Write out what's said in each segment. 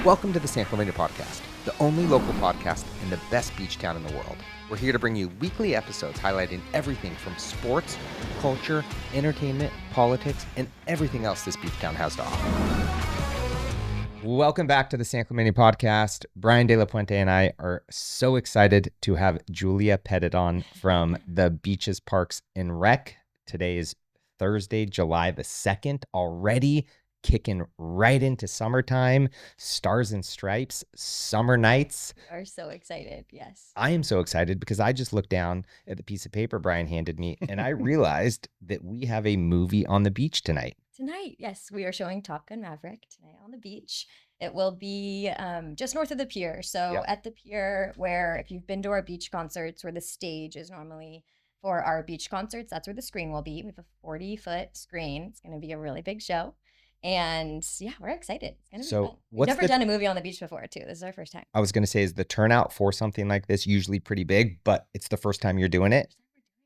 Welcome to the San Clemente Podcast, the only local podcast in the best beach town in the world. We're here to bring you weekly episodes highlighting everything from sports, culture, entertainment, politics, and everything else this beach town has to offer. Welcome back to the San Clemente Podcast. Brian De La Puente and I are so excited to have Julia Petit on from the Beaches, Parks, and Rec. Today is Thursday, July the 2nd, already kicking right into summertime, stars and stripes, summer nights. We are so excited, yes. I am so excited because I just looked down at the piece of paper Brian handed me and I realized that we have a movie on the beach tonight. Tonight, yes, we are showing Top Gun Maverick tonight on the beach. It will be just north of the pier. So at the pier where, if you've been to our beach concerts, where the stage is normally for our beach concerts, that's where the screen will be. We have a 40-foot screen. It's going to be a really big show. And yeah, we're excited. It's going to be fun. We've never done a movie on the beach before, too. This is our first time. I was going to say, is the turnout for something like this usually pretty big, but it's the first time you're doing it?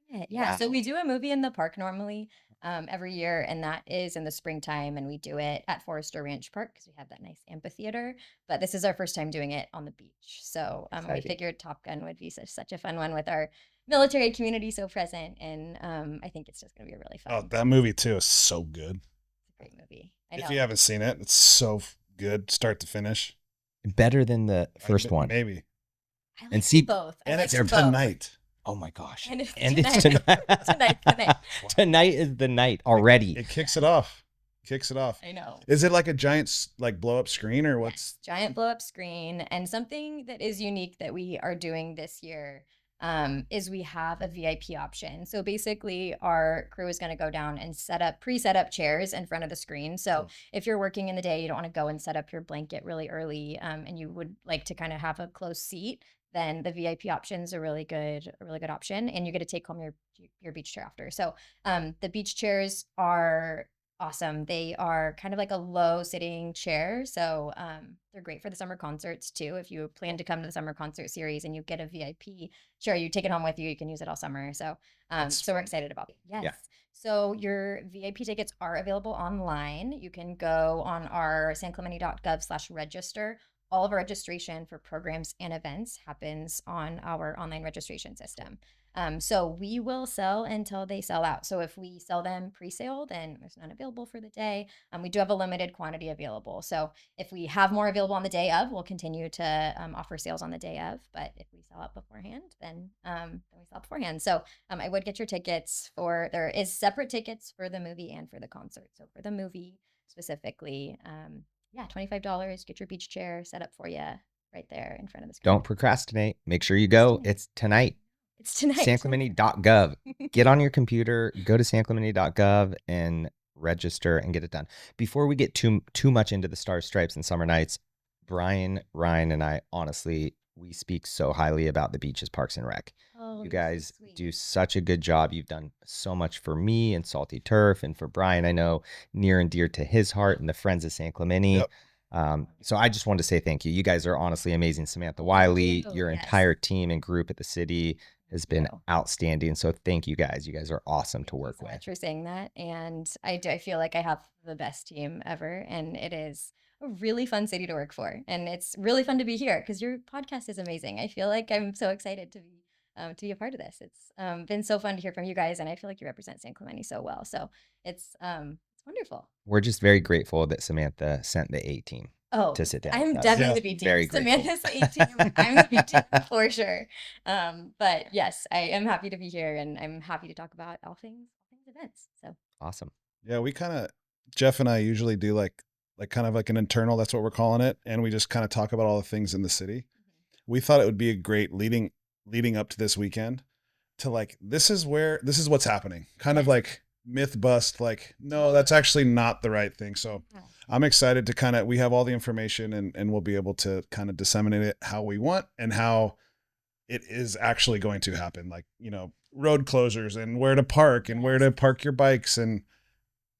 Yeah. Wow. So we do a movie in the park normally every year, and that is in the springtime, and we do it at Forester Ranch Park because we have that nice amphitheater. But this is our first time doing it on the beach. So we figured Top Gun would be such a fun one with our military community so present, and I think it's just going to be a really fun. Oh, that movie, too, is so good. It's a great movie. If you haven't seen it, it's so good, start to finish. Better than the first one. Maybe. I like and see both. And it's tonight. Oh my gosh. And it's tonight. Tonight is the night already. It kicks it off. I know. Is it like a giant blow up screen or what's? Yes, giant blow up screen. And something that is unique that we are doing this year is we have a VIP option. So basically our crew is going to go down and pre-set up chairs in front of the screen. So if you're working in the day, you don't want to go and set up your blanket really early, and you would like to kind of have a close seat, then the VIP option is a really good option, and you get to take home your beach chair after. So the beach chairs are awesome. They are kind of like a low sitting chair. So they're great for the summer concerts too. If you plan to come to the summer concert series and you get a VIP chair, you take it home with you, you can use it all summer. So so we're excited about it. Yes. Yeah. So your VIP tickets are available online. You can go on our sanclemente.gov/register. All of our registration for programs and events happens on our online registration system. So we will sell until they sell out. So if we sell them pre-sale, then there's none available for the day. We do have a limited quantity available. So if we have more available on the day of, we'll continue to offer sales on the day of. But if we sell out beforehand, then we sell beforehand. So I would get your tickets there is separate tickets for the movie and for the concert. So for the movie specifically, $25. Get your beach chair set up for you right there in front of the screen. Don't procrastinate. Make sure you go. It's tonight. It's tonight. SanClemente.gov. Get on your computer, go to SanClemente.gov and register and get it done. Before we get too much into the Stars, Stripes, and Summer Nights, Brian, Ryan, and I, honestly, we speak so highly about the Beaches, Parks, and Rec. You guys do such a good job. You've done so much for me and Salty Turf, and for Brian, I know near and dear to his heart, and the Friends of San Clemente. Yep. So I just wanted to say thank you. You guys are honestly amazing. Samantha Wiley, your entire team and group at the city has been outstanding. So thank you guys. You guys are awesome to work with. Thanks for saying that. And I feel like I have the best team ever, and it is a really fun city to work for. And it's really fun to be here because your podcast is amazing. I feel like I'm so excited to be a part of this. It's been so fun to hear from you guys, and I feel like you represent San Clemente so well. So it's wonderful. We're just very grateful that Samantha sent the A team to sit down. I'm definitely the B team. Very Samantha's the A team. I'm the B team for sure. But yes, I am happy to be here, and I'm happy to talk about all things events. So awesome. Yeah, we Jeff and I usually do like kind of like an internal, that's what we're calling it, and we just kind of talk about all the things in the city. Mm-hmm. We thought it would be a great leading up to this weekend to this is what's happening. Kind of like myth bust, no, that's actually not the right thing. So I'm excited to we have all the information and we'll be able to kind of disseminate it how we want and how it is actually going to happen. Road closures and where to park and where to park your bikes and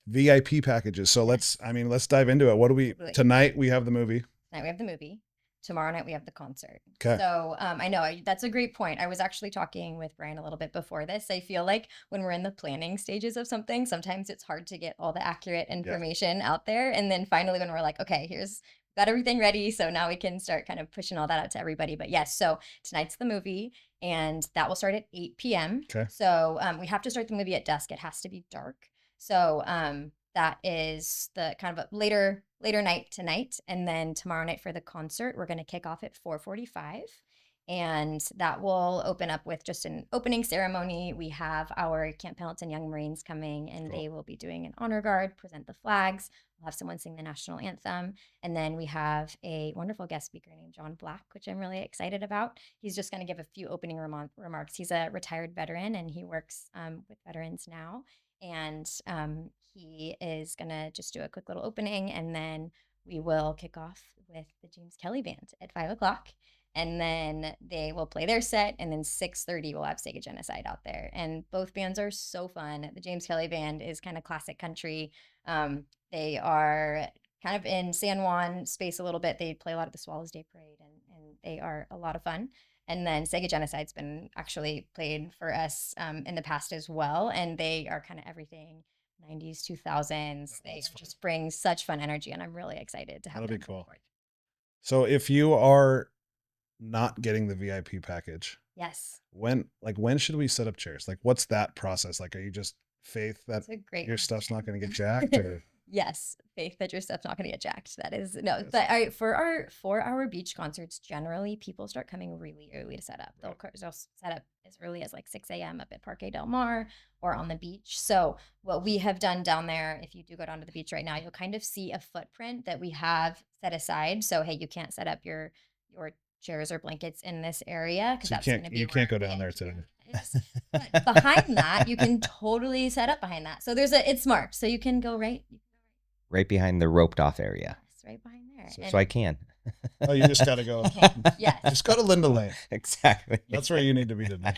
VIP packages. So let's dive into it. Tonight we have the movie. Tonight we have the movie. tomorrow night we have the concert. Okay. So I know that's a great point. I was actually talking with Brian a little bit before this. I feel like when we're in the planning stages of something, sometimes it's hard to get all the accurate information out there. And then finally, when we're like, okay, got everything ready. So now we can start kind of pushing all that out to everybody. But yes, so tonight's the movie, and that will start at 8 p.m. Okay. So we have to start the movie at dusk. It has to be dark. So that is the kind of a later night tonight. And then tomorrow night for the concert, we're going to kick off at 4:45. And that will open up with just an opening ceremony. We have our Camp Pendleton Young Marines coming, and they will be doing an honor guard, present the flags. We'll have someone sing the national anthem. And then we have a wonderful guest speaker named John Black, which I'm really excited about. He's just going to give a few opening remarks. He's a retired veteran, and he works with veterans now. And he is going to just do a quick little opening, and then we will kick off with the James Kelly Band at 5 o'clock. And then they will play their set, and then 6:30 we'll have Sega Genocide out there. And both bands are so fun. The James Kelly Band is kind of classic country. They are kind of in San Juan space a little bit. They play a lot of the Swallows Day Parade, and they are a lot of fun. And then Sega Genocide's been actually played for us in the past as well. And they are kind of everything 90s, 2000s. They just bring such fun energy, and I'm really excited to have them. That'll be cool. So if you are not getting the VIP package, yes, when should we set up chairs? Like, what's that process? Like, are you just faith that your stuff's not going to get jacked? Or? Yes, faith that your stuff's not going to get jacked. That is no. Yes. But for our 4-hour beach concerts, generally people start coming really early to set up. They'll set up as early as like 6 a.m. up at Parque Del Mar or on the beach. So what we have done down there, if you do go down to the beach right now, you'll kind of see a footprint that we have set aside. So hey, you can't set up your chairs or blankets in this area because so you can't go down there today. But behind that, you can totally set up behind that. So it's marked, so you can go right behind the roped off area. Yes, right behind there. So I can. Oh, you just got to go. Yeah, just go to Linda Lane. Exactly. That's where you need to be today.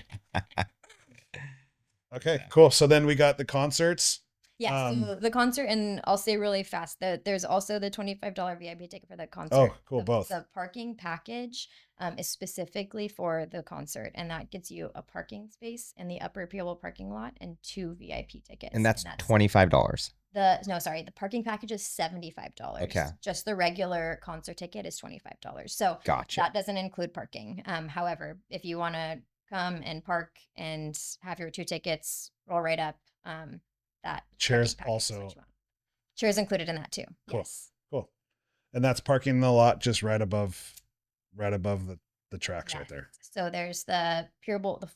Okay, cool. So then we got the concerts. Yeah, so the concert, and I'll say really fast that there's also the $25 VIP ticket for the concert. Oh, cool, both. The parking package is specifically for the concert, and that gets you a parking space in the upper Pueblo parking lot and 2 VIP tickets. And that's $25. The parking package is $75. Okay. Just the regular concert ticket is $25. So gotcha. That doesn't include parking. However, if you want to come and park and have your 2 tickets, roll right up. That chairs also. Chairs included in that too. Cool. Yes. Cool. And that's parking the lot just right above the tracks right there. So there's the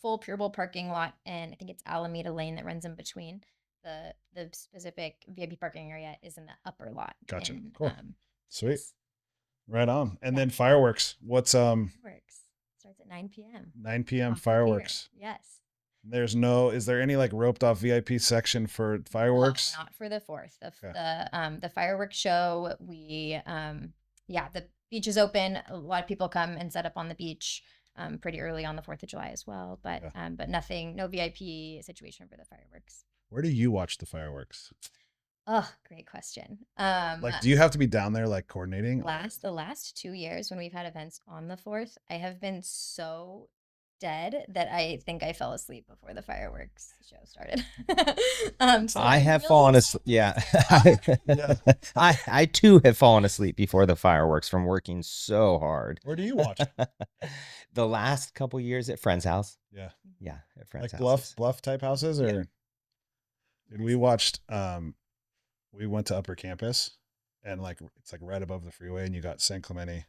full Pure Bowl parking lot, and I think it's Alameda Lane that runs in between. The specific VIP parking area is in the upper lot. Gotcha. Cool. Sweet. Right on. And then fireworks. What's Fireworks starts at 9 p.m. 9 p.m. fireworks. Yes. Is there any like roped off VIP section for fireworks? No, not for the 4th. The fireworks show, the beach is open. A lot of people come and set up on the beach pretty early on the 4th of July as well, but no VIP situation for the fireworks. Where do you watch the fireworks? Oh, great question. Do you have to be down there like coordinating? The last 2 years when we've had events on the 4th, I have been so dead that I think I fell asleep before the fireworks show started. So I have fallen asleep. Yeah. I too have fallen asleep before the fireworks from working so hard. Where do you watch? The last couple years at friend's house. Yeah. Yeah. At friend's house. Bluff type houses, or we watched, we went to Upper Campus, and it's like right above the freeway, and you got San Clemente.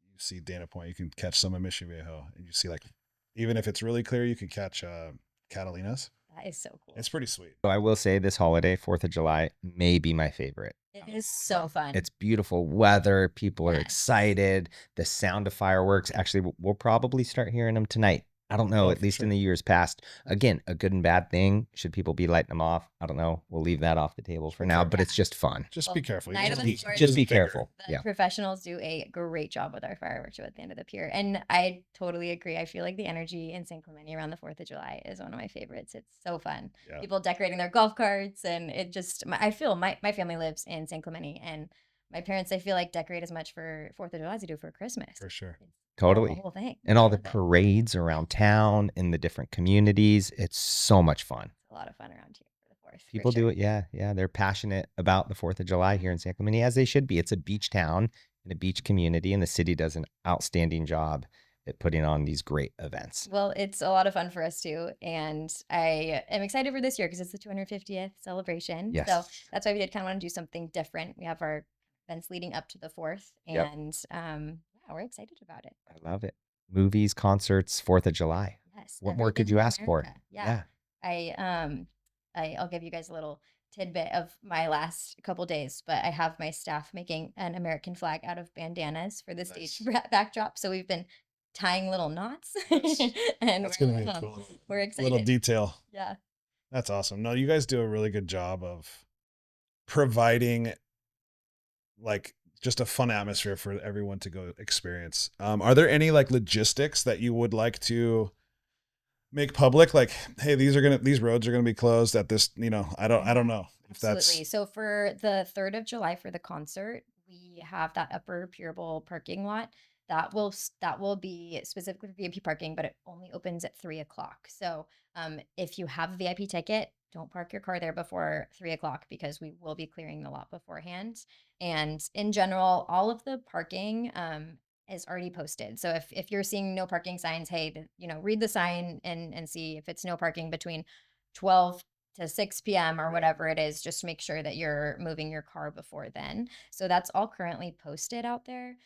You see Dana Point, you can catch some of Mission Viejo, and you see even if it's really clear, you can catch Catalinas. That is so cool. It's pretty sweet. So I will say this holiday, 4th of July, may be my favorite. It is so fun. It's beautiful weather. People are excited. The sound of fireworks. Actually, we'll probably start hearing them tonight. I don't know, at least in the years past. Again, a good and bad thing. Should people be lighting them off? I don't know. We'll leave that off the table for now, but it's just fun. Just be careful. Just be careful. The professionals do a great job with our fireworks show at the end of the pier. And I totally agree. I feel like the energy in San Clemente around the 4th of July is one of my favorites. It's so fun. Yeah. People decorating their golf carts, and I feel my family lives in San Clemente, and my parents, I feel like, decorate as much for 4th of July as they do for Christmas. For sure. It's the Totally. whole thing. And I all the love it. parades around town in the different communities. It's so much fun. It's a lot of fun around here for the 4th. for People do sure. it. Yeah. Yeah. They're passionate about the 4th of July here in San Clemente, as they should be. It's a beach town and a beach community, and the city does an outstanding job at putting on these great events. Well, it's a lot of fun for us too. And I am excited for this year because it's the 250th celebration. Yes. So that's why we did kind of want to do something different. We have our events leading up to the 4th. Yep. And yeah, we're excited about it. I love it. Movies, concerts, 4th of July. Yes. What more could everything you in ask for? America. Yeah. I'll give you guys a little tidbit of my last couple days, but I have my staff making an American flag out of bandanas for the stage backdrop. So we've been tying little knots, Yes. and That's going to be a cool we're excited. little detail. Yeah. That's awesome. No, you guys do a really good job of providing like just a fun atmosphere for everyone to go experience. Are there any like logistics that you would like to make public? Like, hey, these roads are gonna be closed at this, I don't know if Absolutely. that's So for the 3rd of July for the concert, we have that upper Pure Bowl parking lot that will be specifically for VIP parking, but it only opens at 3 o'clock. So if you have a VIP ticket, don't park your car there before 3 o'clock because we will be clearing the lot beforehand. And in general, all of the parking is already posted. So if you're seeing no parking signs, hey, read the sign and see if it's no parking between 12 to 6 p.m. or whatever it is, just make sure that you're moving your car before then. So that's all currently posted out there.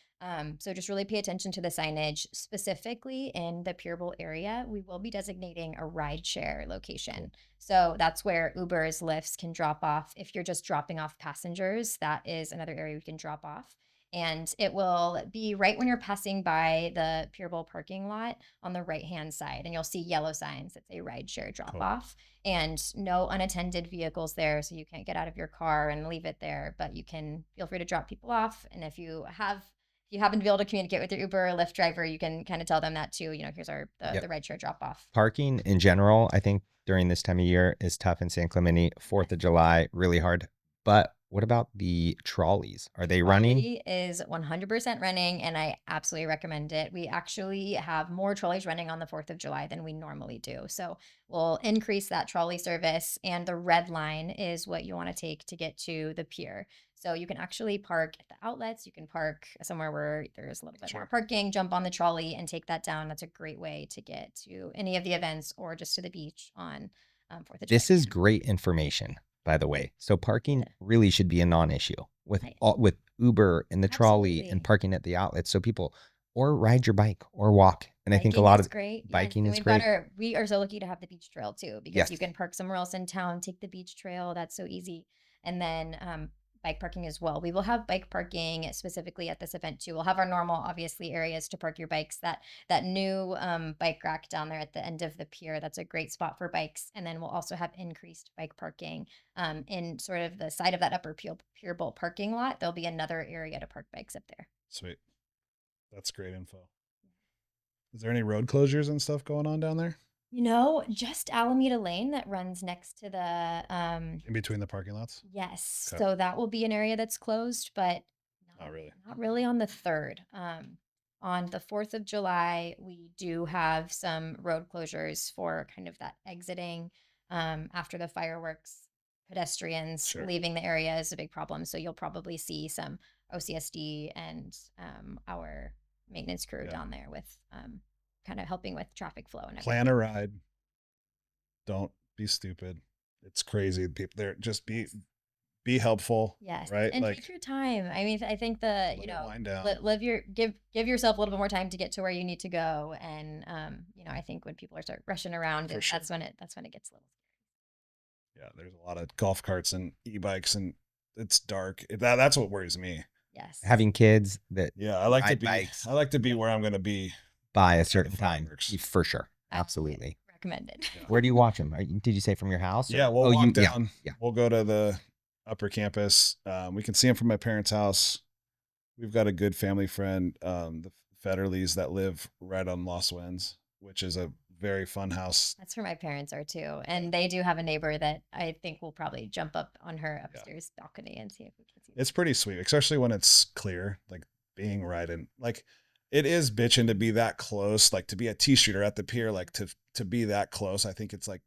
So just really pay attention to the signage. Specifically in the Pure Bowl area, we will be designating a ride share location. Cool. So that's where Ubers, Lyfts can drop off. If you're just dropping off passengers, that is another area we can drop off. And it will be right when you're passing by the Pure Bowl parking lot on the right-hand side. And you'll see yellow signs that say rideshare drop off. And no unattended vehicles there. So you can't get out of your car and leave it there, but you can feel free to drop people off. And if you happen to be able to communicate with your Uber or Lyft driver, you can kind of tell them that too. Here's the rideshare drop off. Parking in general, I think during this time of year is tough in San Clemente. 4th of July, really hard. But what about the trolleys? Are they running? Trolley is 100% running, and I absolutely recommend it. We actually have more trolleys running on the 4th of July than we normally do. So we'll increase that trolley service, and the red line is what you want to take to get to the pier. So you can actually park at the outlets. You can park somewhere where there's a little bit more parking, jump on the trolley and take that down. That's a great way to get to any of the events or just to the beach on 4th of July. This is great information, by the way. So parking really should be a non-issue with Uber and the trolley and parking at the outlets. So people or ride your bike or walk. And biking I think a lot of biking is great. We are so lucky to have the beach trail too, because you can park somewhere else in town, take the beach trail. That's so easy. And then bike parking as well. We will have bike parking specifically at this event too. We'll have our normal, obviously, areas to park your bikes. That new bike rack down there at the end of the pier, that's a great spot for bikes. And then we'll also have increased bike parking in sort of the side of that upper Pure Bowl parking lot. There'll be another area to park bikes up there. Sweet. That's great info. Is there any road closures and stuff going on down there? Just Alameda Lane that runs next to the in between the parking lots? Yes. Okay. So that will be an area that's closed, but not really on the 3rd. On the 4th of July, we do have some road closures for kind of that exiting after the fireworks. Pedestrians leaving the area is a big problem. So you'll probably see some OCSD and our maintenance crew down there with kind of helping with traffic flow and everything. Plan a ride. Don't be stupid. It's crazy. People there, just be helpful. Yes. Right. And take your time. I mean, I think give yourself a little bit more time to get to where you need to go. And I think when people start rushing around, that's when it gets a little scary. Yeah, there's a lot of golf carts and e-bikes, and it's dark. That's what worries me. Yes. Having kids that I like to be where I'm going to be by a certain time for sure. Absolutely. Recommended. Yeah. Where do you watch them? Did you say from your house? Yeah, we'll walk down. Yeah. We'll go to the upper campus. We can see them from my parents' house. We've got a good family friend, the Federleys, that live right on Los Wens, which is a very fun house. That's where my parents are too. And they do have a neighbor that I think will probably jump up on her upstairs balcony and see if we can see. It's pretty sweet, especially when it's clear, like being right in, like it is bitching to be that close, like to be a T-street or at the pier, like to be that close. I think it's like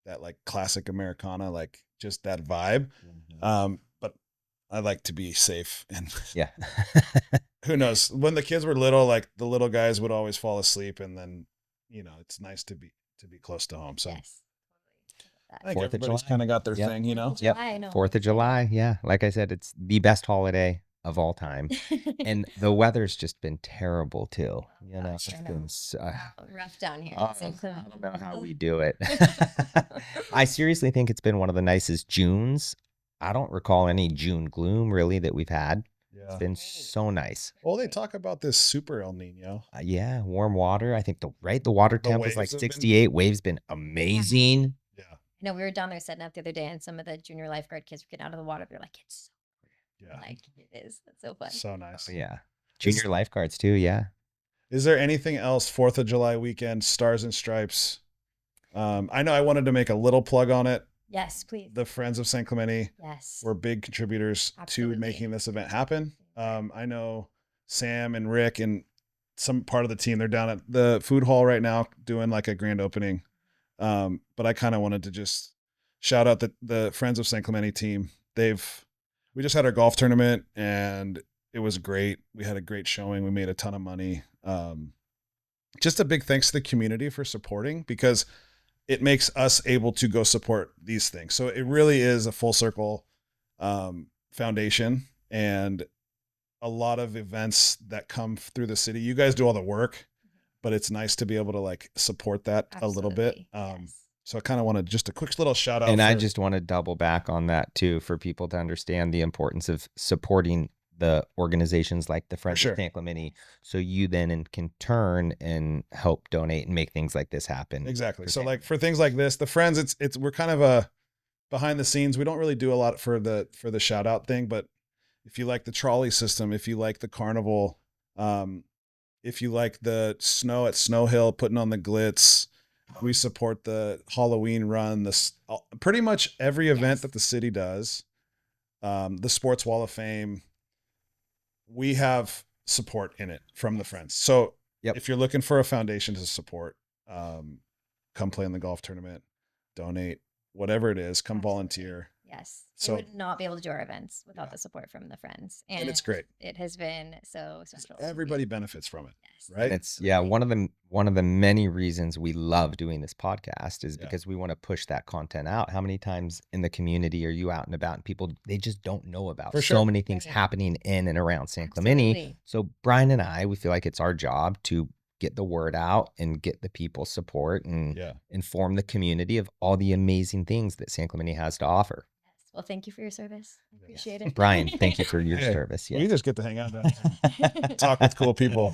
that, like classic Americana, like just that vibe. But I like to be safe, and Yeah. who knows, when the kids were little, like the little guys would always fall asleep, and then, it's nice to be close to home. So Yes. I think 4th of everybody's July. kind of got their Yep. thing, you know? Yep. I know. 4th of July. Yeah. Like I said, it's the best holiday of all time. And the weather's just been terrible too. You know, it's been rough down here. I don't know how we do it. I seriously think it's been one of the nicest Junes. I don't recall any June gloom really that we've had. It's been so nice. Well, they talk about this super El Nino. Yeah, warm water. I think the water temp was like waves have 68. Waves been amazing. Yeah. No, we were down there setting up the other day, and some of the junior lifeguard kids were getting out of the water. They're like, it's so Yeah. like it is. That's so fun. So nice. Yeah. Junior lifeguards too. Yeah. Is there anything else 4th of July weekend, Stars and Stripes? I know I wanted to make a little plug on it. Yes, please. The Friends of San Clemente Yes. were big contributors Absolutely. to making this event happen. I know Sam and Rick and some part of the team, they're down at the food hall right now doing like a grand opening. But I kind of wanted to just shout out the Friends of San Clemente team. We just had our golf tournament and it was great. We had a great showing. We made a ton of money. Just a big thanks to the community for supporting, because it makes us able to go support these things. So it really is a full circle foundation, and a lot of events that come through the city. You guys do all the work, but it's nice to be able to like support that a little bit. Yes. So I kind of wanted just a quick little shout out. And I just want to double back on that too, for people to understand the importance of supporting the organizations like the Friends of San Clemente, so you then can turn and help donate and make things like this happen. Exactly. So like for things like this, the Friends, it's we're kind of a behind the scenes. We don't really do a lot for the shout out thing, but if you like the trolley system, if you like the carnival, if you like the snow at Snow Hill, putting on the glitz, we support the Halloween run, pretty much every event that the city does, the Sports Wall of Fame, we have support in it from the Friends. So if you're looking for a foundation to support, come play in the golf tournament, donate, whatever it is, come volunteer. Yes. So we would not be able to do our events without the support from the Friends. And it's great. It has been so special. Everybody benefits from it. Yes. Right. It's one of the many reasons we love doing this podcast is because we want to push that content out. How many times in the community are you out and about and people, they just don't know about so many things happening in and around San Clemente. So Brian and I, we feel like it's our job to get the word out and get the people support and inform the community of all the amazing things that San Clemente has to offer. Well, thank you for your service. I appreciate it. Brian, thank you for your service. We just get to hang out and talk with cool people.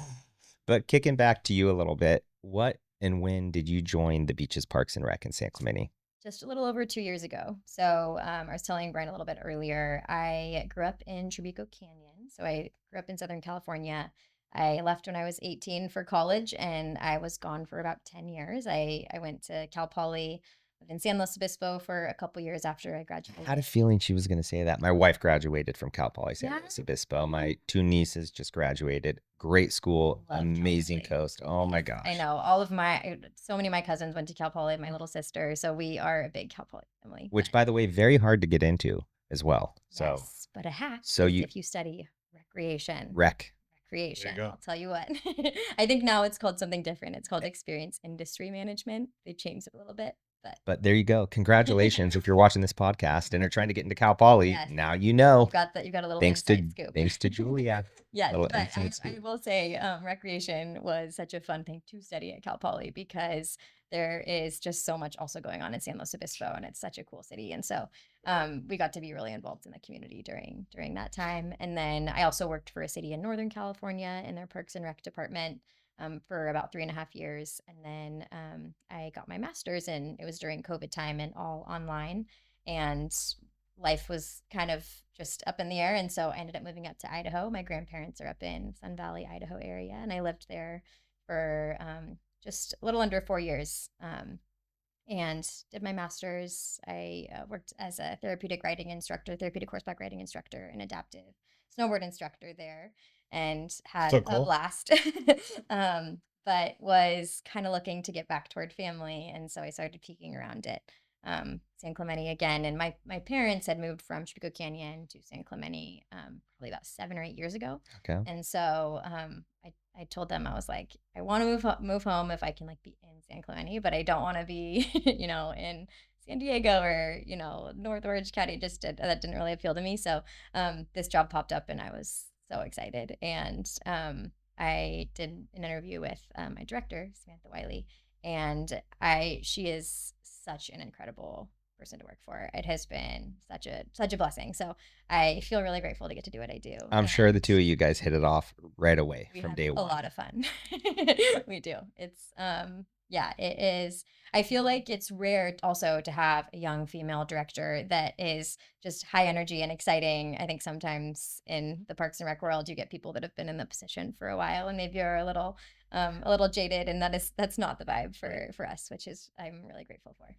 But kicking back to you a little bit, what and when did you join the Beaches, Parks, and Rec in San Clemente? Just a little over 2 years ago. So I was telling Brian a little bit earlier, I grew up in Tribeco Canyon. So I grew up in Southern California. I left when I was 18 for college, and I was gone for about 10 years. I went to Cal Poly, lived in San Luis Obispo for a couple years after I graduated. I had a feeling she was going to say that. My wife graduated from Cal Poly San Luis Obispo. My two nieces just graduated. Great school, amazing coast. Oh my gosh. I know. So many of my cousins went to Cal Poly, my little sister. So we are a big Cal Poly family. Which, by the way, very hard to get into as well. So, yes, but a hack if you study recreation. Recreation. I'll tell you what. I think now it's called something different. It's called Experience Industry Management. They changed it a little bit. But there you go. Congratulations if you're watching this podcast and are trying to get into Cal Poly. Now you know. You got a little thanks inside scoop. Thanks to Julia. Yes, but I will say recreation was such a fun thing to study at Cal Poly, because there is just so much also going on in San Luis Obispo, and it's such a cool city. And so we got to be really involved in the community during that time. And then I also worked for a city in Northern California in their Parks and Rec department for about 3.5 years. And then I got my master's, and it was during COVID time and all online. And life was kind of just up in the air. And so I ended up moving up to Idaho. My grandparents are up in Sun Valley, Idaho area. And I lived there for just a little under 4 years. And did my master's. I worked as a therapeutic riding instructor, therapeutic horseback riding instructor, and adaptive snowboard instructor there, and had So a cool. blast. But was kind of looking to get back toward family, and so I started peeking around it. San Clemente again, and my parents had moved from Chipico Canyon to San Clemente probably about 7 or 8 years ago, Okay. and so I told them, I was like, I want to move home if I can like be in San Clemente, but I don't want to be in San Diego or North Orange County. That didn't really appeal to me. So this job popped up and I was so excited, and I did an interview with my director, Samantha Wiley, and she is such an incredible person to work for. It has been such a blessing. So I feel really grateful to get to do what I do. I'm sure the two of you guys hit it off right away from day one. A lot of fun. We do. It's yeah, it is. I feel like it's rare also to have a young female director that is just high energy and exciting. I think sometimes in the Parks and Rec world, you get people that have been in the position for a while and maybe are a little jaded, and that's not the vibe for us, which is I'm really grateful for.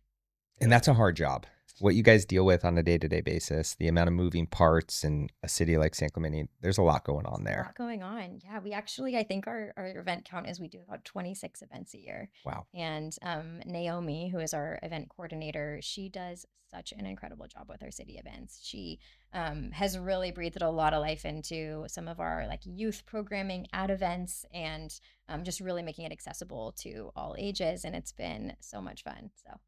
And that's a hard job. What you guys deal with on a day-to-day basis, the amount of moving parts in a city like San Clemente, there's a lot going on there. A lot going on. Yeah, we actually, I think our event count is we do about 26 events a year. Wow. And Naomi, who is our event coordinator, she does such an incredible job with our city events. She has really breathed a lot of life into some of our like youth programming at events, and just really making it accessible to all ages. And it's been so much fun. So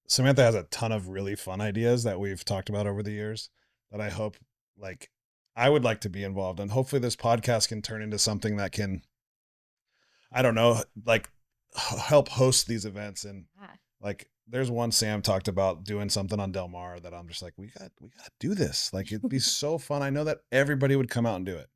Samantha has a ton of really fun ideas that we've talked about over the years that I hope I would like to be involved in. Hopefully this podcast can turn into something that can, I don't know, help host these events. And there's one Sam talked about doing something on Del Mar that I'm just like, we got to do this. Like, it'd be so fun. I know that everybody would come out and do it.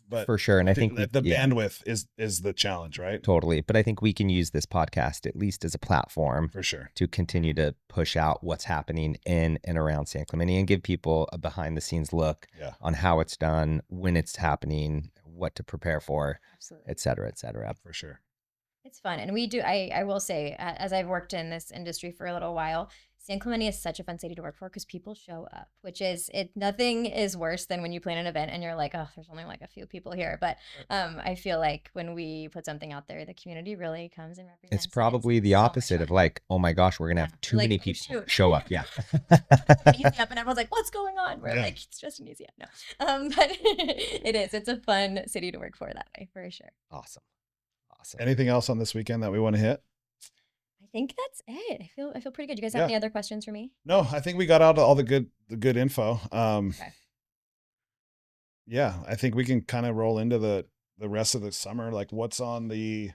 But for sure. And I think the bandwidth is the challenge, right? Totally. But I think we can use this podcast at least as a platform for sure to continue to push out what's happening in and around San Clemente and give people a behind the scenes look on how it's done, when it's happening, what to prepare for, et cetera, et cetera. For sure. It's fun. And we do, I will say, as I've worked in this industry for a little while, San Clemente is such a fun city to work for because people show up, nothing is worse than when you plan an event and you're like, oh, there's only like a few people here. But I feel like when we put something out there, the community really comes and represents. It's probably the opposite of like, oh my gosh, we're going to have too many people show up. Yeah. Easy up, and everyone's like, what's going on? We're like, it's just an easy up. No. But it is. It's a fun city to work for that way, for sure. Awesome. Anything else on this weekend that we want to hit? I think that's it. I feel pretty good. You guys have any other questions for me? No, I think we got out all the good info. Okay. Yeah, I think we can kind of roll into the rest of the summer. Like what's on the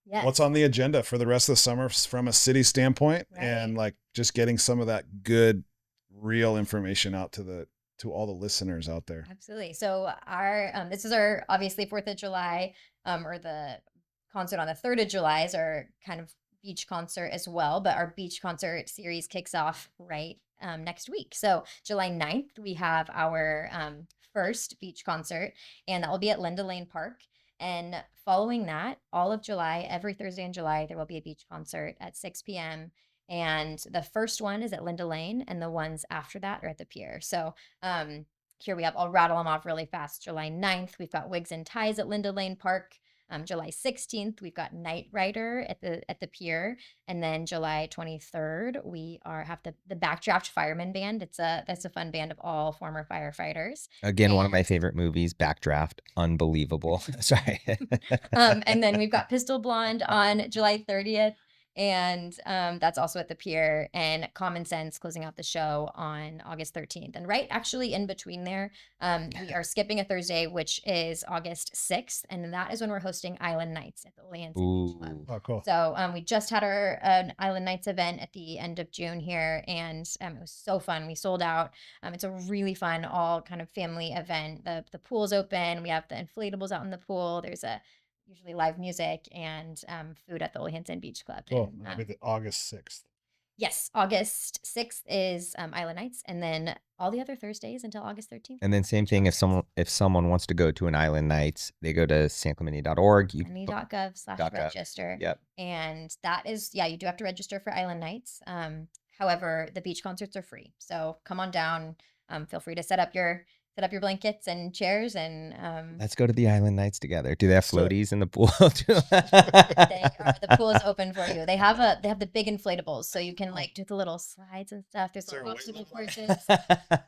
agenda for the rest of the summer from a city standpoint, and like just getting some of that good, real information out to all the listeners out there. Absolutely. So this is our obviously 4th of July, or the concert on the 3rd of July is our kind of beach concert as well, but our beach concert series kicks off next week. So July 9th, we have our first beach concert, and that will be at Linda Lane Park. And following that, all of July, every Thursday in July, there will be a beach concert at 6 p.m. And the first one is at Linda Lane, and the ones after that are at the pier. So here we have, I'll rattle them off really fast. July 9th, we've got Wigs and Ties at Linda Lane Park. July 16th, we've got Night Rider at the pier. And then July 23rd, we have the Backdraft Fireman Band. That's a fun band of all former firefighters. Again, one of my favorite movies, Backdraft. Unbelievable. Sorry. And then we've got Pistol Blonde on July 30th. And that's also at the pier, and Common Sense closing out the show on August 13th. And actually in between there, we are skipping a Thursday, which is August 6th. And that is when we're hosting Island Nights at the Olean Beach Club. Oh, cool. So we just had our Island Nights event at the end of June here, and it was so fun. We sold out. It's a really fun, all kind of family event. The pool's open. We have the inflatables out in the pool. There's usually live music and food at the Olean Beach Club. Cool. That'll be the August 6th. Yes, August 6th is Island Nights, and then all the other Thursdays until August 13th. And then same thing, if someone wants to go to an Island Nights, they go to sanclemente.org. Clemente.gov/register. Yep. And that is, you do have to register for Island Nights. However, the beach concerts are free. So come on down. Feel free to set up your blankets and chairs, and Let's go to the Island Nights together. Do they have floaties in the pool? the pool is open for you. They have the big inflatables, so you can like do the little slides and stuff. There's little obstacle courses.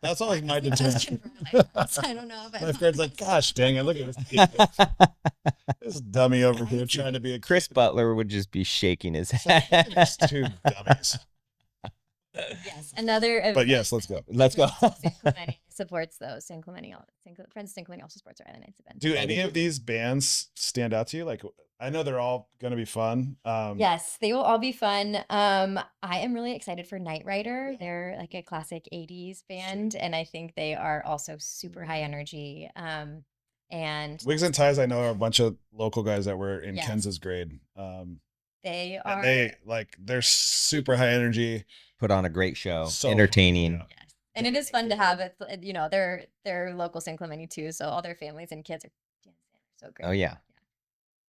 That's always my determination. I don't know if my friend's like, gosh dang it, look at this dummy over here trying to be a Chris Butler would just be shaking his head. There's two dummies. Yes, another event. But yes, let's go. Let's go. San Clemente supports those. Friends of San Clemente also supports our Island Nights event. Do any of these bands stand out to you? Like, I know they're all going to be fun. Yes, they will all be fun. I am really excited for Night Rider. They're like a classic 80s band, and I think they are also super high energy. And Wigs and Ties, I know, are a bunch of local guys that were in Yes. Kenza's grade. they are They're super high energy. Put on a great show, So entertaining. fun, Yes. And it is fun to have it. They're local San Clemente too, so all their families and kids are dancing. So great. Oh yeah.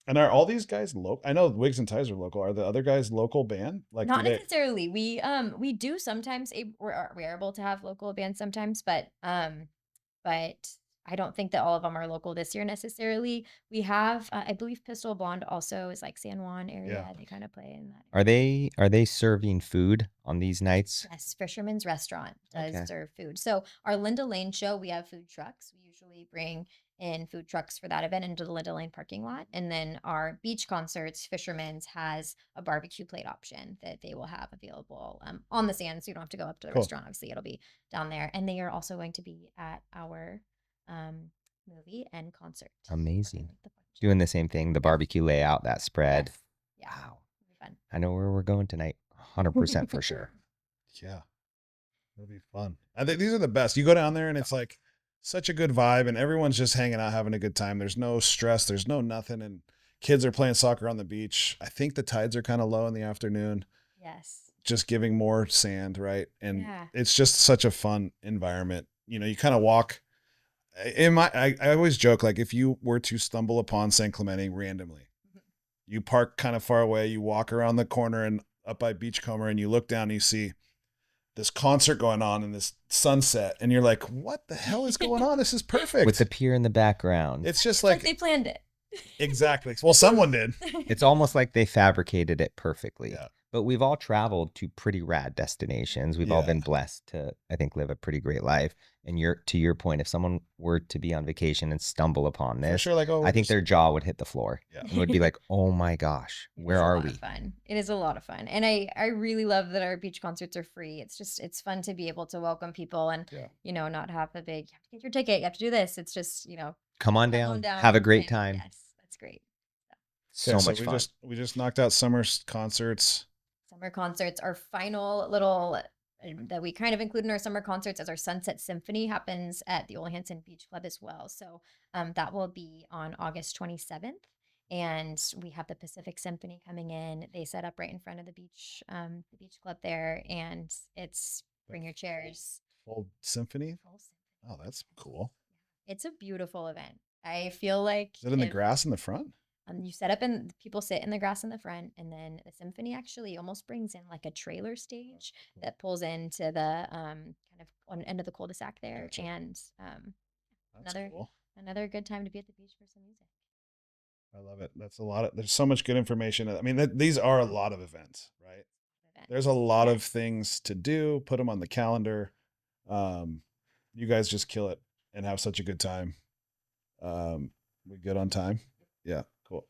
And are all these guys local? I know Wigs and Ties are local. Are the other guys local band? Like, Not do they- necessarily. We do sometimes. We're able to have local bands sometimes, but I don't think that all of them are local this year necessarily. We have, I believe, Pistol Blonde also is like San Juan area. Yeah. They kind of play in that. Are they serving food on these nights? Yes, Fisherman's Restaurant does Okay. serve food. So our Linda Lane show, we have food trucks. We usually bring in food trucks for that event into the Linda Lane parking lot. And then our beach concerts, Fisherman's has a barbecue plate option that they will have available on the sand. So you don't have to go up to the Cool. restaurant. Obviously, it'll be down there. And they are also going to be at our movie and concert. Amazing. The bunch. Doing the same thing, the barbecue layout, that spread. Yes. Yeah. Wow. It'll be fun. I know where we're going tonight. 100% for sure. Yeah, it'll be fun. I think these are the best. You go down there and it's like such a good vibe, and everyone's just hanging out, having a good time. There's no stress. There's no nothing, and kids are playing soccer on the beach. I think the tides are kind of low in the afternoon, Yes. just giving more sand, right? And Yeah. it's just such a fun environment. You know, you kind of walk. I always joke, like, if you were to stumble upon San Clemente randomly, you park kind of far away, you walk around the corner and up by Beachcomber, and you look down and you see this concert going on in this sunset, and you're like, what the hell is going on? This is perfect. With the pier in the background. It's just Like like, they planned it. exactly. Well, someone did. It's almost like they fabricated it perfectly. Yeah. But we've all traveled to pretty rad destinations. We've all Yeah. been blessed to, I think, live a pretty great life. And to your point, if someone were to be on vacation and stumble upon For this, sure, like, oh, I think their jaw would hit the floor Yeah. and would be like, oh my gosh, It where is a are lot we? of fun. It is a lot of fun. And I really love that our beach concerts are free. It's fun to be able to welcome people and, Yeah. Not have the big, you have to get your ticket, you have to do this. It's just, Come on down, have a great and time. Yes, that's great. So Yeah, much we fun. we just knocked out summer concerts. Summer concerts, our final little that we kind of include in our summer concerts as our Sunset Symphony happens at the Olehanson Beach Club as well. So that will be on August 27th. And we have the Pacific Symphony coming in. They set up right in front of the beach club there, and it's bring your chairs. Full symphony. Full symphony. Oh, that's cool. It's a beautiful event. I feel like Is it in the if- grass in the front? You set up and people sit in the grass in the front, and then the symphony actually almost brings in like a trailer stage that pulls into the kind of on end of the cul-de-sac there, Gotcha. and That's another cool. another good time to be at the beach for some music. I love it. That's a lot of. There's so much good information. I mean, these are a lot of events, right? Event. There's a lot of things to do. Put them on the calendar. You guys just kill it and have such a good time. We good on time? Yeah, cool.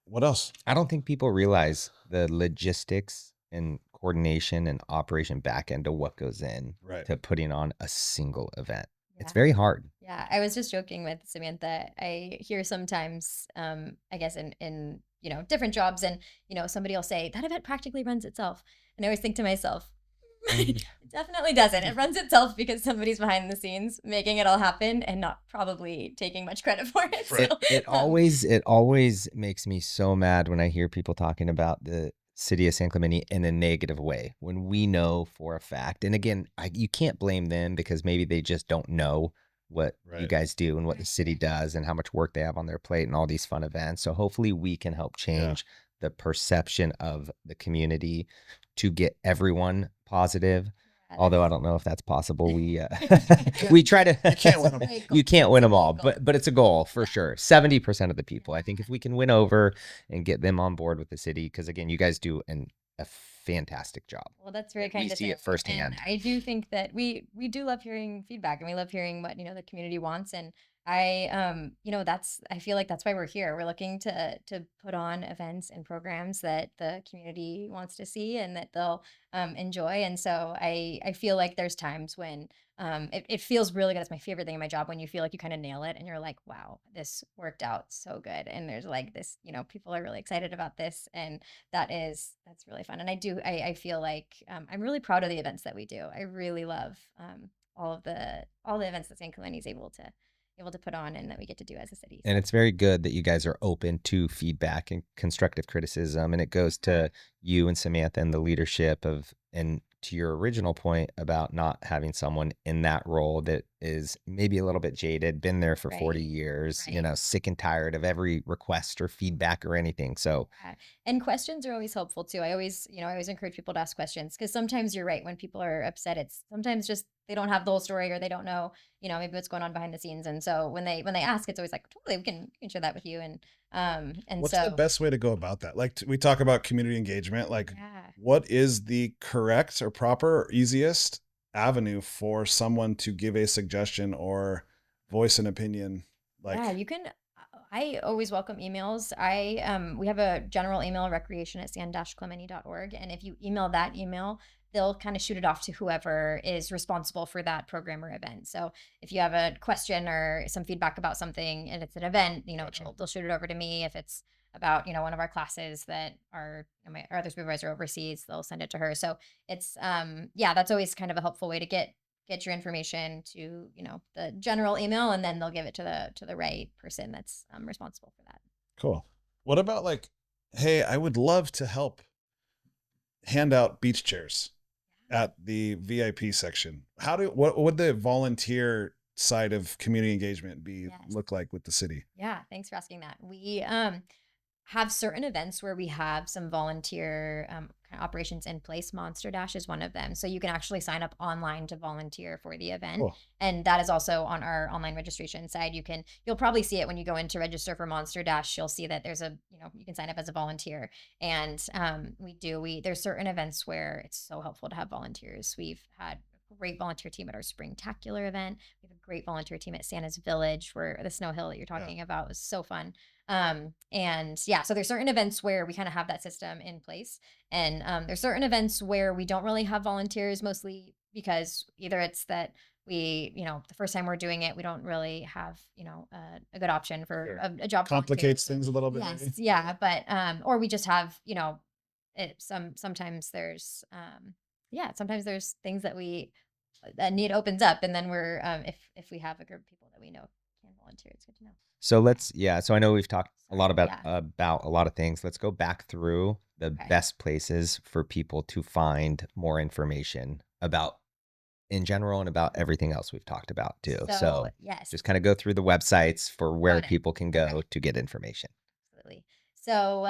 What else? I don't think people realize the logistics and coordination and operation back end of what goes in Right. to putting on a single event. It's Yeah. very hard. Yeah, I was just joking with Samantha. I hear sometimes, I guess in different jobs, and somebody will say that event practically runs itself, and I always think to myself, it definitely doesn't. It runs itself because somebody's behind the scenes making it all happen and not probably taking much credit for it. Right. So, It always makes me so mad when I hear people talking about the city of San Clemente in a negative way when we know for a fact. And again, you can't blame them because maybe they just don't know what you guys do and what the city does and how much work they have on their plate and all these fun events. So hopefully we can help change the perception of the community to get everyone positive. Although I don't know if that's possible. We we try to you can't win them all, but it's a goal for sure. 70% of the people. I think if we can win over and get them on board with the city, because again, you guys do a fantastic job. Well, that's very kind of we see it firsthand. And I do think that we do love hearing feedback, and we love hearing what the community wants. And I I feel like that's why we're here. We're looking to put on events and programs that the community wants to see and that they'll enjoy. And so I feel like there's times when it feels really good. It's my favorite thing in my job when you feel like you kind of nail it and you're like, wow, this worked out so good. And there's like this, people are really excited about this. And that's really fun. And I feel like I'm really proud of the events that we do. I really love all the events that San Clemente is able to put on and that we get to do as a city. And it's very good that you guys are open to feedback and constructive criticism. And it goes to you and Samantha and the leadership and to your original point about not having someone in that role that is maybe a little bit jaded, been there for 40 years, sick and tired of every request or feedback or anything. So, and questions are always helpful too. I always encourage people to ask questions because sometimes you're right. When people are upset, it's sometimes just they don't have the whole story or they don't know, maybe what's going on behind the scenes. And so when they ask, it's always like, totally, we can share that with you. And what's the best way to go about that? Like we talk about community engagement, like what is the correct or proper or easiest avenue for someone to give a suggestion or voice an opinion? You can. I always welcome emails. We have a general email, recreation@san-clemente.org. And if you email that email, they'll kind of shoot it off to whoever is responsible for that program or event. So if you have a question or some feedback about something and it's an event, they'll shoot it over to me. If it's about, one of our classes that our other supervisor oversees, they'll send it to her. So it's, that's always kind of a helpful way to get your information to, the general email, and then they'll give it to the right person that's responsible for that. Cool. What about like, hey, I would love to help hand out beach chairs at the VIP section. What would the volunteer side of community engagement look like with the city? Yeah, thanks for asking that. We have certain events where we have some volunteer kind of operations in place. Monster Dash is one of them. So you can actually sign up online to volunteer for the event. Cool. And that is also on our online registration side. You'll probably see it when you go in to register for Monster Dash. You'll see that there's you can sign up as a volunteer. And there's certain events where it's so helpful to have volunteers. We've had a great volunteer team at our Springtacular event. We have a great volunteer team at Santa's Village, where the snow hill that you're talking about was so fun. So there's certain events where we kind of have that system in place, and there's certain events where we don't really have volunteers, mostly because either it's that we, the first time we're doing it, we don't really have, a good option for a job. Complicates things a little bit. Yes. Maybe. Yeah. But, or we just have, sometimes there's, sometimes there's things that need opens up, and then we're, if we have a group of people that we know can volunteer, it's good to know. So I know we've talked a lot about a lot of things. Let's go back through the best places for people to find more information about in general and about everything else we've talked about too. So just kind of go through the websites for where people can go to get information. Absolutely. So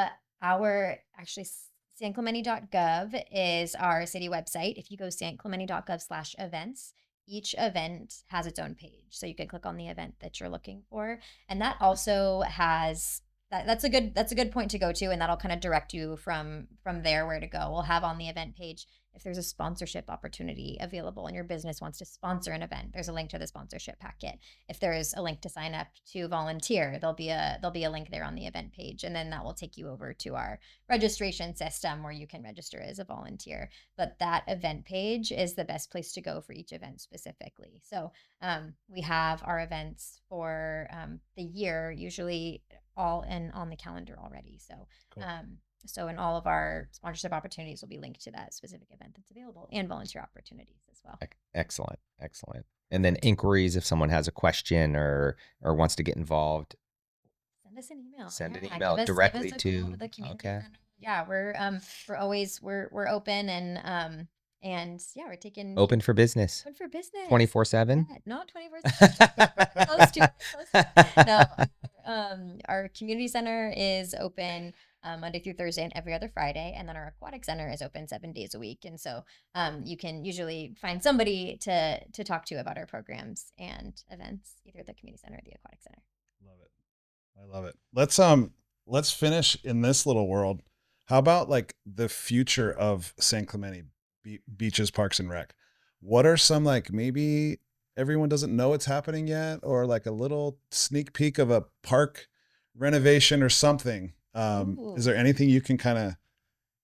sanclemente.gov is our city website. If you go sanclemente.gov/events, each event has its own page. So you can click on the event that you're looking for. And that also has that's a good point to go to, and that'll kind of direct you from there where to go. We'll have on the event page if there's a sponsorship opportunity available and your business wants to sponsor an event, there's a link to the sponsorship packet. If there's a link to sign up to volunteer, there'll be a link there on the event page, and then that will take you over to our registration system where you can register as a volunteer. But that event page is the best place to go for each event specifically. So we have our events for the year usually all on the calendar already. So cool. So in all of our sponsorship opportunities will be linked to that specific event that's available, and volunteer opportunities as well. Excellent. And then inquiries, if someone has a question or wants to get involved, send us an email. Send an email directly to the community center Yeah, we're always we're open and yeah, we're taking Open for business. open for business. 24/7. Yeah, not 24/7. Close to no. Our community center is open Monday through Thursday and every other Friday, and then our aquatic center is open 7 days a week. And so you can usually find somebody to talk to about our programs and events, either the community center or the aquatic center. Love it. I love it. Let's finish in this little world. How about like the future of San Clemente beaches, parks, and rec? What are some, like, maybe everyone doesn't know it's happening yet, or like a little sneak peek of a park renovation or something? Is there anything you can kind of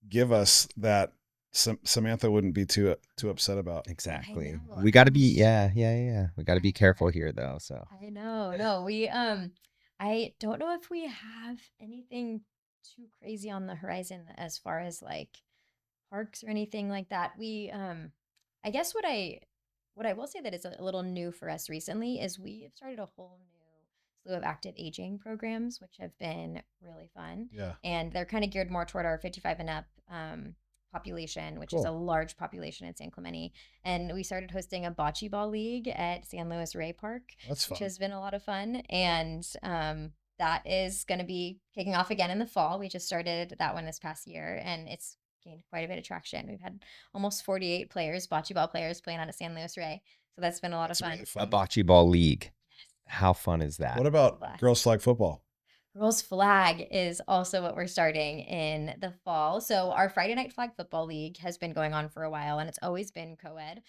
give us that Samantha wouldn't be too upset about? Exactly. know. We got to be, we got to be careful here though. So I know. No, I don't know if we have anything too crazy on the horizon as far as like parks or anything like that. I guess what I will say that is a little new for us recently is we have started a whole new slew of active aging programs, which have been really fun. Yeah. And they're kind of geared more toward our 55 and up population, which is a Cool. large population in San Clemente. And we started hosting a bocce ball league at San Luis Rey Park, That's which fun. has been a lot of fun. And that is going to be kicking off again in the fall. We just started that one this past year, and it's gained quite a bit of traction. We've had almost 48 players, bocce ball players, playing out at San Luis Rey. So that's been a lot That's of fun. really a fun. bocce ball league. How fun is that? What about Blast. girls flag football? Girls Flag is also what we're starting in the fall. So our Friday Night Flag Football League has been going on for a while, and it's always been co-ed.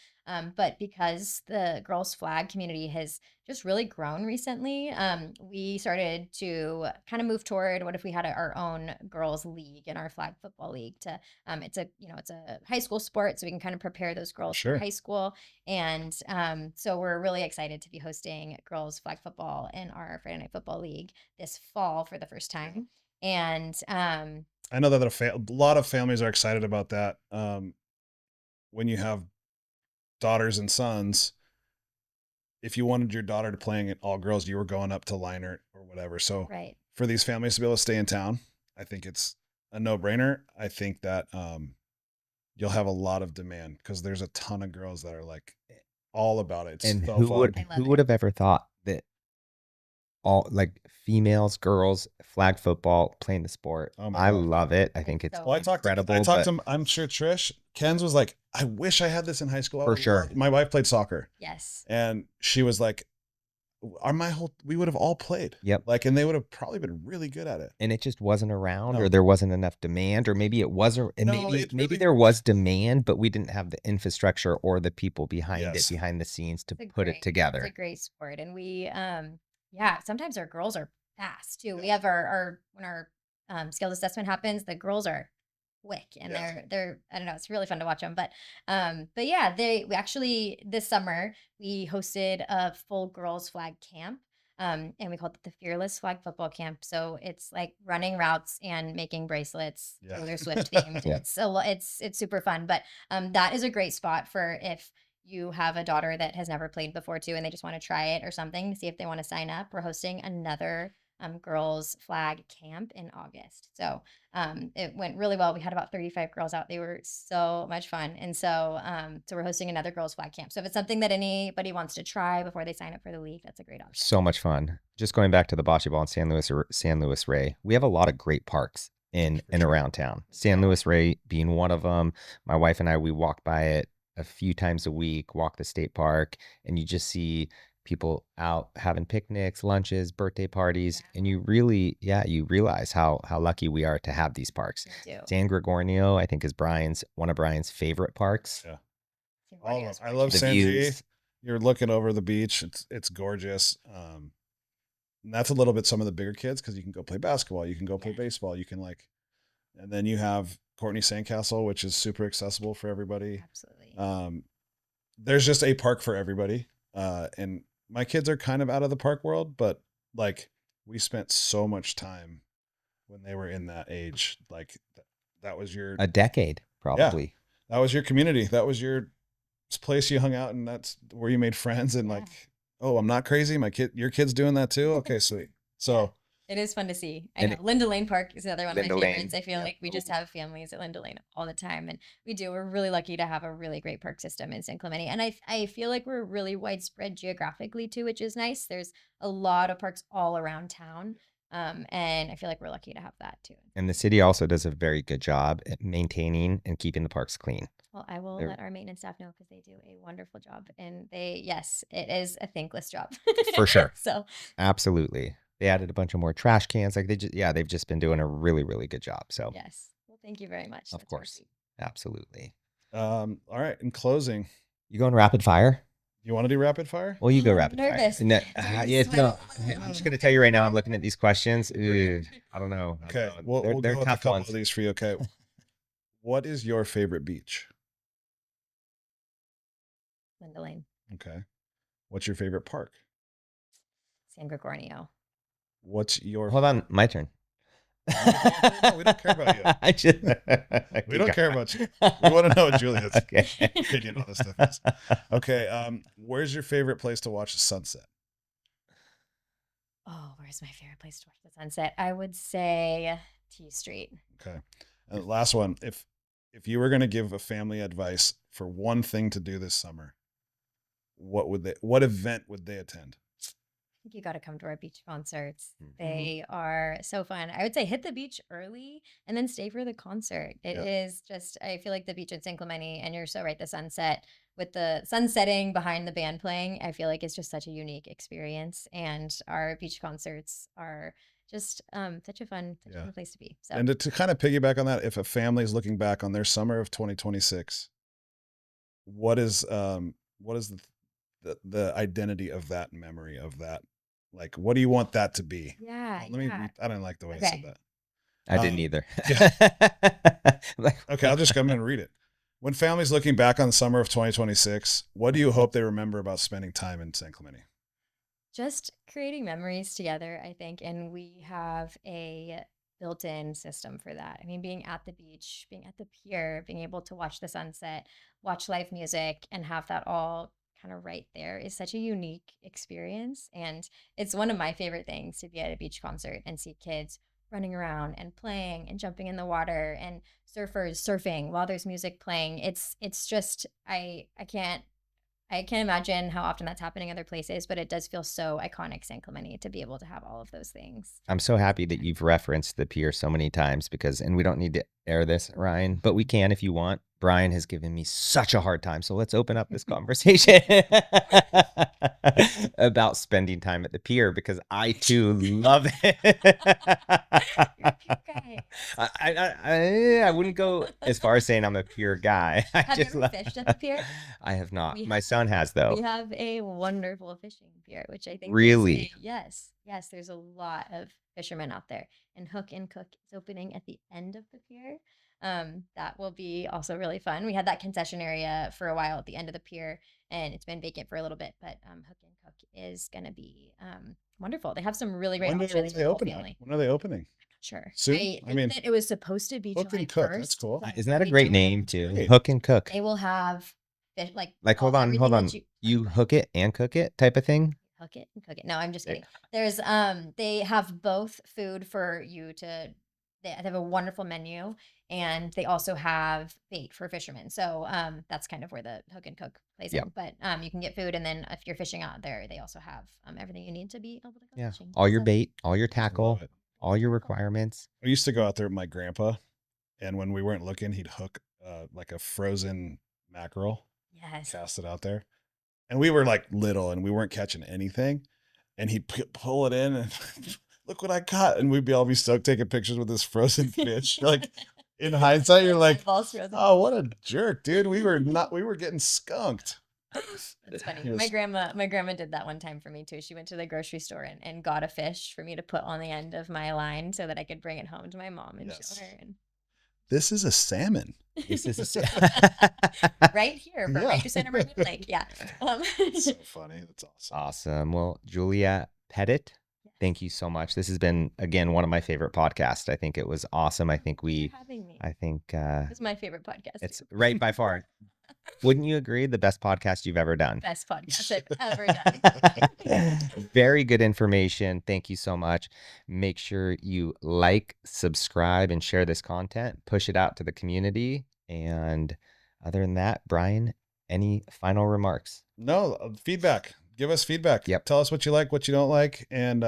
But because the Girls Flag community has just really grown recently, we started to kind of move toward what if we had our own girls league in our flag football league. It's a high school sport, so we can kind of prepare those girls Sure. for high school. And so we're really excited to be hosting girls flag football in our Friday Night Football League this fall for the first time. And I know that a lot of families are excited about that. When you have daughters and sons, if you wanted your daughter to playing at all girls, you were going up to Leinert or whatever. So right. for these families to be able to stay in town, I think it's a no-brainer. I think that you'll have a lot of demand because there's a ton of girls that are like all about it. It's And so who fun. would I love who it. would have ever thought that all like females, girls, flag football, playing the sport? Oh my I God. love it. I think it's So Well, I talked incredible. to him. I'm sure Trish Ken's was like, I wish I had this in high school. I For would sure. love-" My wife played soccer, Yes. and she was like, we would have all played. Yep. Like, and they would have probably been really good at it. And it just wasn't around, No. or there wasn't enough demand, or maybe it wasn't. And No, maybe it maybe really- there was demand, but we didn't have the infrastructure or the people behind Yes. it, behind the scenes, to It's a put great- it together. It's a great sport. And we, sometimes our girls are fast too. We have our when our skills assessment happens, the girls are quick and Yeah. they're I don't know, it's really fun to watch them. But yeah, we actually this summer we hosted a full girls flag camp. And we called it the Fearless Flag Football Camp. So it's like running routes and making bracelets, Yeah. Taylor Swift themed. Yeah. It's super fun. But that is a great spot for if you have a daughter that has never played before too, and they just want to try it or something to see if they want to sign up. We're hosting another girls flag camp in August. So it went really well. We had about 35 girls out. They were so much fun. And so we're hosting another girls flag camp. So if it's something that anybody wants to try before they sign up for the league, that's a great option. So much fun. Just going back to the bocce ball in San Luis Rey, we have a lot of great parks in For and sure. around town. San Luis Rey being one of them. My wife and I, we walk by it a few times a week, walk the state park, and you just see people out having picnics, lunches, birthday parties, and you really, you realize how lucky we are to have these parks. Me too. San Gregorio, I think, is one of Brian's favorite parks. Yeah. San All of Gregorio is them. I love gorgeous. The San G. views. You're looking over the beach. It's gorgeous. And that's a little bit some of the bigger kids because you can go play basketball, you can go play Yeah. baseball, you can and then you have Courtney Sandcastle, which is super accessible for everybody. Absolutely. There's just a park for everybody. And my kids are kind of out of the park world, but like we spent so much time when they were in that age. Like that was your A decade, probably. that was your community. That was your place you hung out, and that's where you made friends. And Yeah. like, oh, I'm not crazy. Your kid's doing that too. Okay, sweet. So It is fun to see. I And know. Linda Lane Park is another one of Linda my Lane. favorites. I feel like we just have families at Linda Lane all the time. And we're really lucky to have a really great park system in San Clemente. And I feel like we're really widespread geographically too, which is nice. There's a lot of parks all around town. And I feel like we're lucky to have that too. And the city also does a very good job at maintaining and keeping the parks clean. Well, I will let our maintenance staff know because they do a wonderful job. And yes, it is a thankless job. For sure. So absolutely. They added a bunch of more trash cans. Like they've just been doing a really, really good job. So yes. Well, thank you very much. Of course. Absolutely. All right. In closing, you going rapid fire? You want to do rapid fire? Well, you go rapid nervous. fire. No, no. I'm just going to tell you right now, I'm looking at these questions. I don't know. Okay. We'll We'll they're go with a tough couple ones. of these for you. Okay. What is your favorite beach? Linda Lane. Okay. What's your favorite park? San Gregorio. What's your... Hold on. My turn. No, we don't care about you. We don't care about you. We want to know what Julia's opinion on this stuff is. Okay. Where's your favorite place to watch the sunset? Oh, where's my favorite place to watch the sunset? I would say T Street. Okay. And last one. If you were going to give a family advice for one thing to do this summer, what event would they attend? I think you got to come to our beach concerts. They are so fun. I would say hit the beach early and then stay for the concert. It is just, I feel like the beach at San Clemente, and you're so right, the sunset with the sun setting behind the band playing, I feel like it's just such a unique experience. And our beach concerts are just such a fun place to be. So. And to kind of piggyback on that, if a family is looking back on their summer of 2026, what is the identity of that memory of that? Like, what do you want that to be? Yeah. I don't like the way I said that. I didn't either. Okay, I'll just come in and read it. When families looking back on the summer of 2026, what do you hope they remember about spending time in San Clemente? Just creating memories together, I think. And we have a built-in system for that. I mean, being at the beach, being at the pier, being able to watch the sunset, watch live music, and have that all kind of right there is such a unique experience. And it's one of my favorite things to be at a beach concert and see kids running around and playing and jumping in the water and surfers surfing while there's music playing. It's just I can't imagine how often that's happening other places, but it does feel so iconic, San Clemente, to be able to have all of those things. I'm so happy that you've referenced the pier so many times and we don't need to air this, Ryan, but we can if you want. Brian has given me such a hard time, so let's open up this conversation about spending time at the pier because I too love it. I wouldn't go as far as saying I'm a pier guy. Have you ever fished at the pier? I have not. My son has, though. We have a wonderful fishing pier, which I think really. Yes, there's a lot of fishermen out there, and Hook and Cook is opening at the end of the pier. That will be also really fun. We had that concession area for a while at the end of the pier, and it's been vacant for a little bit, but Hook and Cook is going to be wonderful. They have some really great options. When are they opening? Sure. Soon? I mean, that it was supposed to be Hook July and Cook. 1st. That's cool. Isn't that a great name too? Great. Hook and Cook. They will have fish, like hold on. You hook it and cook it type of thing? Hook it and cook it. No, I'm just kidding. There's they have both food for you to. They have a wonderful menu, and they also have bait for fishermen. So that's kind of where the Hook and Cook plays in. But you can get food, and then if you're fishing out there, they also have everything you need to be able to go fishing. All your bait, all your tackle, all your requirements. I used to go out there with my grandpa, and when we weren't looking, he'd hook like a frozen mackerel. Yes. Cast it out there. And we were like little, and we weren't catching anything. And he'd pull it in and... Look what I caught. And we'd all be stoked taking pictures with this frozen fish. Like in hindsight, you're like, oh, what a jerk, dude. We were getting skunked. That's funny. My grandma did that one time for me too. She went to the grocery store and got a fish for me to put on the end of my line so that I could bring it home to my mom and show her. And... This is a salmon. This is a salmon. Right here from right beside our lake. Yeah. So funny. That's awesome. Awesome. Well, Julia Petit, thank you so much. This has been, again, one of my favorite podcasts. I think it was awesome. I think Thanks for having me. it's my favorite podcast. It's right by far. Wouldn't you agree? The best podcast you've ever done. Best podcast I've ever done. Very good information. Thank you so much. Make sure you like, subscribe, and share this content. Push it out to the community. And other than that, Brian, any final remarks? No, feedback. Give us feedback. Yep. Tell us what you like, what you don't like. And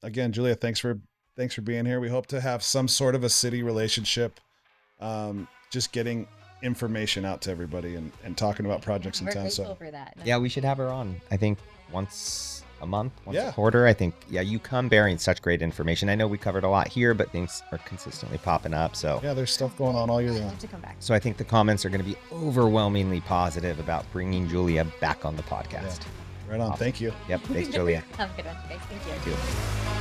again, Julia, thanks for being here. We hope to have some sort of a city relationship. Just getting information out to everybody and talking about projects in We're town. grateful So for that. Yeah, we should have her on. I think once a month, once Yeah. a quarter. I think, yeah, you come bearing such great information. I know we covered a lot here, but things are consistently popping up. So yeah, there's stuff going on all year I'd round. love to come back. So I think the comments are going to be overwhelmingly positive about bringing Julia back on the podcast. Right on. Awesome. Thank you. Yep. Thanks, Julia. Have a good one, guys. Thank you. Thank you.